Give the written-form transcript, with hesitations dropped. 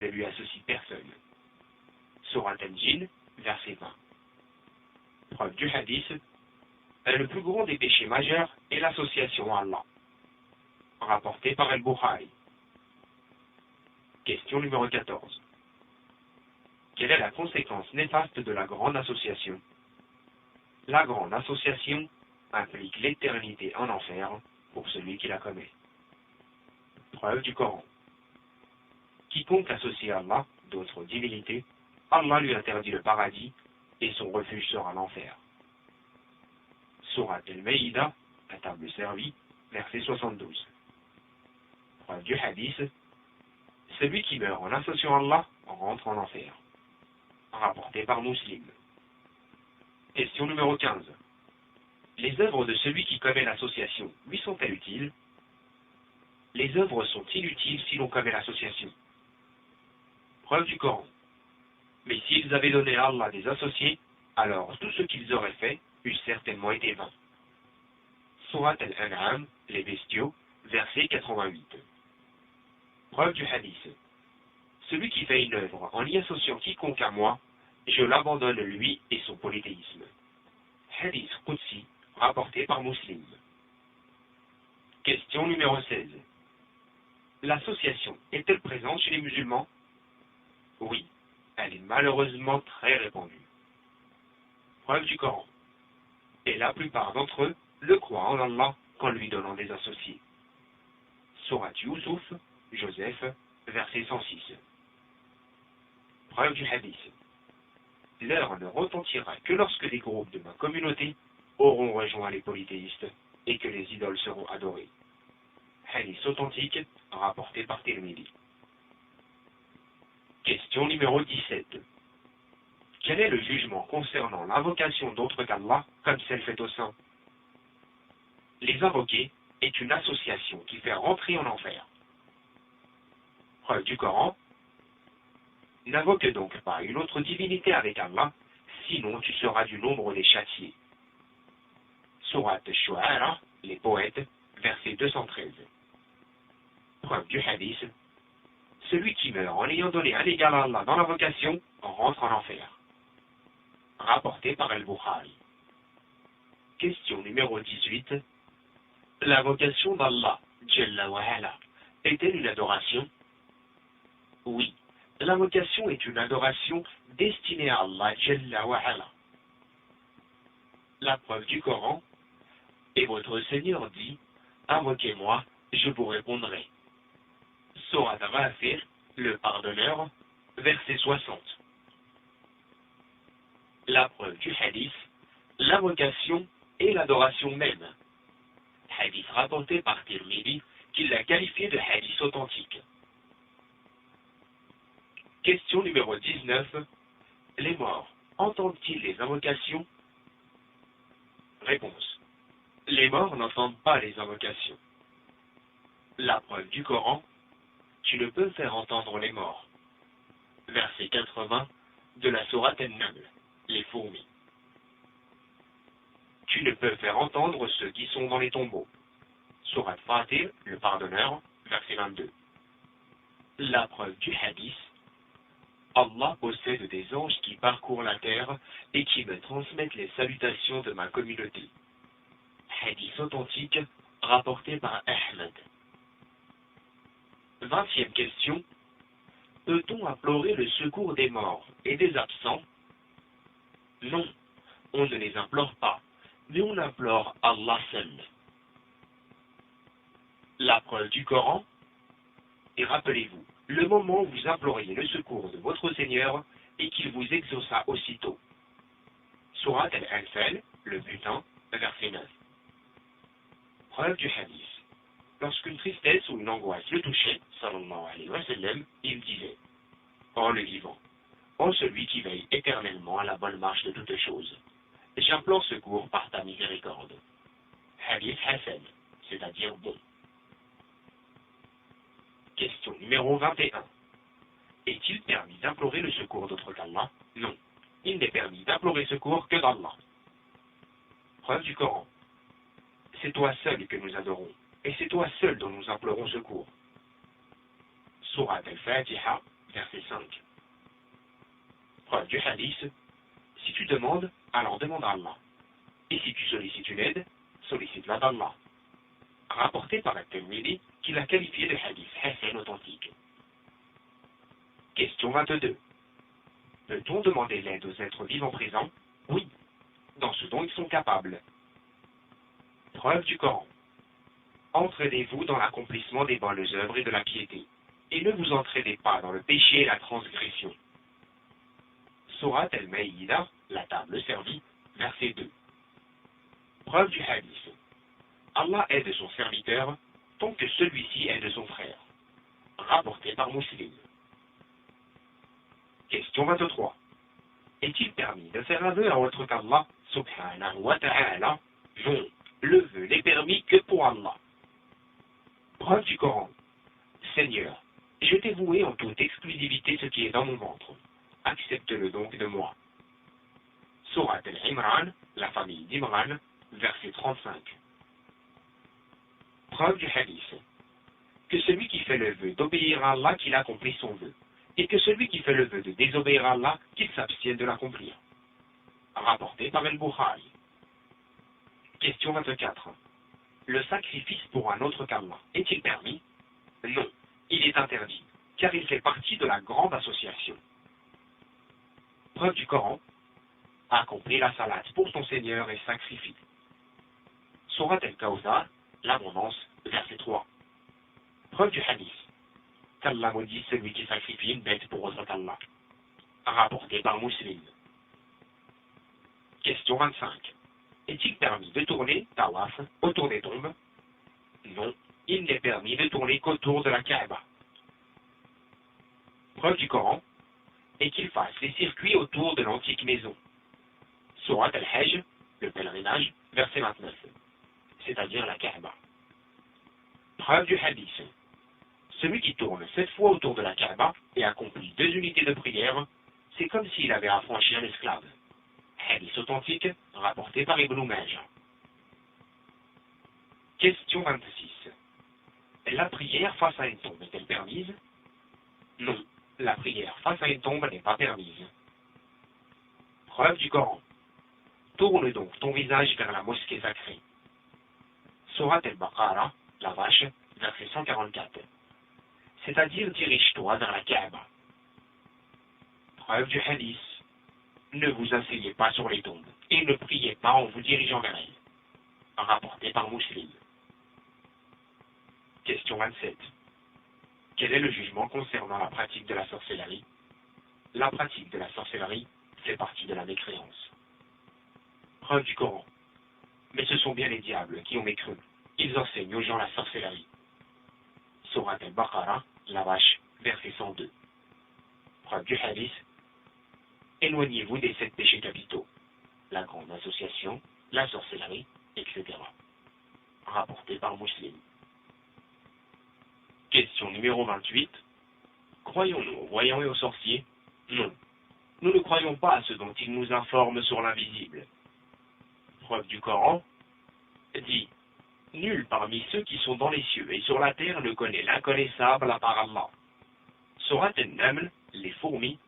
ne lui associe personne. Surat Al-Jinn, verset 20. Preuve du hadith, le plus grand des péchés majeurs est l'association à Allah. Rapporté par Al-Bukhari. Question numéro 14. Quelle est la conséquence néfaste de la grande association? La grande association implique l'éternité en enfer pour celui qui la commet. Preuve du Coran. Quiconque associe à Allah d'autres divinités, Allah lui interdit le paradis et son refuge sera l'enfer. Surat Al-Maïda, la table servie, verset 72. Preuve du hadith, celui qui meurt en associant Allah rentre en enfer. Rapporté par Muslim. Question numéro 15. Les œuvres de celui qui commet l'association lui sont-elles utiles? Les œuvres sont inutiles si l'on commet l'association. Preuve du Coran. Mais s'ils avaient donné à Allah des associés, alors tout ce qu'ils auraient fait eût certainement été vain. Surat Al-An'am, les bestiaux, verset 88. Preuve du hadith. Celui qui fait une œuvre en y associant quiconque à moi, je l'abandonne lui et son polythéisme. Hadith Qudsi, rapporté par Muslim. Question numéro 16. L'association est-elle présente chez les musulmans? Oui, elle est malheureusement très répandue. Preuve du Coran. Et la plupart d'entre eux le croient en Allah qu'en lui donnant des associés. Surat Yusuf, Joseph, verset 106. Preuve du hadith. L'heure ne retentira que lorsque des groupes de ma communauté auront rejoint les polythéistes et que les idoles seront adorées. Hadith authentique rapporté par Tirmidhi. Question numéro 17. Quel est le jugement concernant l'invocation d'autres qu'Allah comme celle faite au saint? Les invoquer est une association qui fait rentrer en enfer. Preuve du Coran. N'invoque donc pas une autre divinité avec Allah, sinon tu seras du nombre des châtiés. Surat Shu'ara, les poètes, verset 213. Preuve du hadith. Celui qui meurt en ayant donné un égal à Allah dans l'invocation rentre en enfer. Rapporté par Al-Bukhari. Question numéro 18. L'invocation d'Allah, Jalla wa Ala, est-elle une adoration? Oui, l'invocation est une adoration destinée à Allah, Jalla wa Ala. La preuve du Coran. Et votre Seigneur dit, invoquez-moi, je vous répondrai. Surat Ghafir, le pardonneur, verset 60. La preuve du hadith, l'invocation et l'adoration même. Hadith rapporté par Tirmidhi, qui l'a qualifié de hadith authentique. Question numéro 19. Les morts entendent-ils les invocations? Réponse. Les morts n'entendent pas les invocations. La preuve du Coran. Tu ne peux faire entendre les morts. Verset 80 de la Sourate An-Naml, les fourmis. Tu ne peux faire entendre ceux qui sont dans les tombeaux. Sourate Fatir, le pardonneur, verset 22. La preuve du hadith. Allah possède des anges qui parcourent la terre et qui me transmettent les salutations de ma communauté. Hadith authentique rapporté par Ahmed. 20e question. Peut-on implorer le secours des morts et des absents? Non, on ne les implore pas, mais on implore Allah seul. La preuve du Coran. Et rappelez-vous, le moment où vous imploriez le secours de votre Seigneur et qu'il vous exauça aussitôt. Surat Al-Anfal, le butin, verset 9. Preuve du hadith. Lorsqu'une tristesse ou une angoisse le touchait, sallallahu alayhi wa sallam, il disait: ô le vivant, ô celui qui veille éternellement à la bonne marche de toutes choses, j'implore secours par ta miséricorde. Hadith Hassan, c'est-à-dire bon. Question numéro 21. Est-il permis d'implorer le secours d'autre qu'Allah? Non. Il n'est permis d'implorer secours que d'Allah. Preuve du Coran. C'est toi seul que nous adorons, et c'est toi seul dont nous implorons secours. Surat Al-Fatiha, verset 5. Preuve du hadith, si tu demandes, alors demande à Allah. Et si tu sollicites une aide, sollicite-la d'Allah. Rapporté par At-Tirmidhi, qui l'a qualifié de hadith hasan authentique. Question 22. Peut-on demander l'aide aux êtres vivants présents? Oui, dans ce dont ils sont capables. Preuve du Coran. Entraînez-vous dans l'accomplissement des bonnes œuvres et de la piété, et ne vous entraînez pas dans le péché et la transgression. Sourate Al-Maïda, la table servie, verset 2. Preuve du hadith. Allah aide son serviteur tant que celui-ci aide son frère. Rapporté par Muslim. Question 23. Est-il permis de faire un vœu à autre qu'Allah, subhanahu wa ta'ala? Non, le vœu n'est permis que pour Allah. Preuve du Coran. Seigneur, je t'ai voué en toute exclusivité ce qui est dans mon ventre. Accepte-le donc de moi. Sourate Al-Imran, la famille d'Imran, verset 35. Preuve du hadith. Que celui qui fait le vœu d'obéir à Allah qu'il accomplit son vœu, et que celui qui fait le vœu de désobéir à Allah qu'il s'abstienne de l'accomplir. Rapporté par Al-Bukhari. Question 24. Le sacrifice pour un autre qu'Allah est-il permis? Non, il est interdit, car il fait partie de la grande association. Preuve du Coran. Accomplis la salate pour ton Seigneur et sacrifie. Sourate Al-Kawthar, l'abondance, verset 3. Preuve du hadith. Qu'Allah maudit celui qui sacrifie une bête pour autre qu'Allah. Rapporté par Muslim. Question 25. Est-il permis de tourner, tawaf, autour des tombes? Non, il n'est permis de tourner qu'autour de la Kaaba. Preuve du Coran. Et qu'il fasse les circuits autour de l'antique maison. Sourate Al-Hajj, le pèlerinage, verset 29. C'est-à-dire la Kaaba. Preuve du hadith. Celui qui tourne 7 fois autour de la Kaaba et accomplit 2 unités de prière, c'est comme s'il avait affranchi un esclave. Hadith authentique, rapporté par Ibn Majah. Question 26. La prière face à une tombe est-elle permise? Non, la prière face à une tombe n'est pas permise. Preuve du Coran. Tourne donc ton visage vers la mosquée sacrée. Sourate Al-Baqarah, la vache, verset 144. C'est-à-dire dirige-toi vers la Kaaba. Preuve du hadith. Ne vous asseyez pas sur les tombes et ne priez pas en vous dirigeant vers elles. Rapporté par Muslim. Question 27. Quel est le jugement concernant la pratique de la sorcellerie? La pratique de la sorcellerie fait partie de la mécréance. Preuve du Coran. Mais ce sont bien les diables qui ont mécru. Ils enseignent aux gens la sorcellerie. Sourate Al-Baqarah, la vache, verset 102. Preuve du hadith. Éloignez-vous des 7 péchés capitaux, la grande association, la sorcellerie, etc. Rapporté par Muslim. Question numéro 28. Croyons-nous aux voyants et aux sorciers? Non. Nous ne croyons pas à ce dont ils nous informent sur l'invisible. Preuve du Coran. Dit. Nul parmi ceux qui sont dans les cieux et sur la terre ne connaît l'inconnaissable à part Allah. Sourate An-Naml, les fourmis,